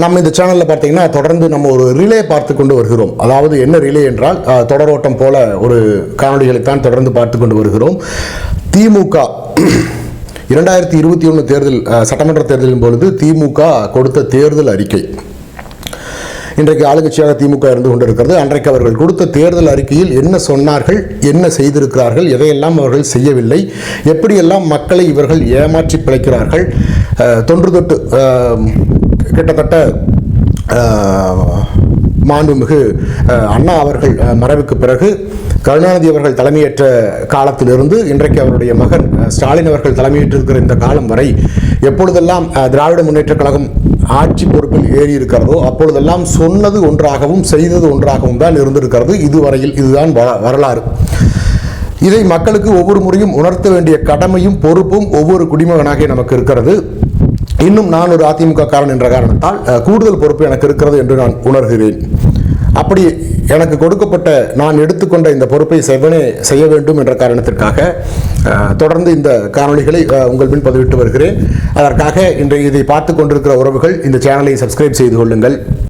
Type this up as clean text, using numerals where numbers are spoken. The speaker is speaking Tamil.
நம்ம இந்த சேனலில் பார்த்தீங்கன்னா தொடர்ந்து நம்ம ஒரு ரிலே பார்த்து கொண்டு வருகிறோம். அதாவது என்ன ரிலே என்றால் தொடரோட்டம் போல ஒரு காணொலிகளைத்தான் தொடர்ந்து பார்த்து கொண்டு வருகிறோம். திமுக 2021 தேர்தல் சட்டமன்ற தேர்தலின் பொழுது திமுக கொடுத்த தேர்தல் அறிக்கை, இன்றைக்கு ஆளுங்கட்சியாக திமுக இருந்து கொண்டிருக்கிறது. அன்றைக்கு அவர்கள் கொடுத்த தேர்தல் அறிக்கையில் என்ன சொன்னார்கள், என்ன செய்திருக்கிறார்கள், எதையெல்லாம் அவர்கள் செய்யவில்லை, எப்படியெல்லாம் மக்களை இவர்கள் ஏமாற்றி பிழைக்கிறார்கள், தொன்று தொட்டு கிட்டத்தட்ட மாண்புமிகு அண்ணா அவர்கள் மறைவுக்கு பிறகு கருணாநிதி அவர்கள் தலைமையேற்ற காலத்திலிருந்து இன்றைக்கு அவருடைய மகன் ஸ்டாலின் அவர்கள் தலைமையேற்றிருக்கிற இந்த காலம் வரை எப்பொழுதெல்லாம் திராவிட முன்னேற்றக் கழகம் ஆட்சி பொறுப்பில் ஏறி இருக்கிறதோ அப்பொழுதெல்லாம் சொன்னது ஒன்றாகவும் செய்தது ஒன்றாகவும் தான் இருந்திருக்கிறது. இதுவரையில் இதுதான் வரலாறு. இதை மக்களுக்கு ஒவ்வொரு முறையும் உணர்த்த வேண்டிய கடமையும் பொறுப்பும் ஒவ்வொரு குடிமகனாக நமக்கு இருக்கிறது. இன்னும் நான் ஒரு அதிமுக காரன் என்ற காரணத்தால் கூடுதல் பொறுப்பு எனக்கு இருக்கிறது என்று நான் உணர்கிறேன். அப்படி எனக்கு கொடுக்கப்பட்ட நான் எடுத்துக்கொண்ட இந்த பொறுப்பை செய்ய வேண்டும் என்ற காரணத்திற்காக தொடர்ந்து இந்த காணொளிகளை உங்கள் பின் பதிவிட்டு வருகிறேன். அதற்காக இன்றைய இதை பார்த்து கொண்டிருக்கிற உறவுகள் இந்த சேனலை சப்ஸ்கிரைப் செய்து கொள்ளுங்கள்.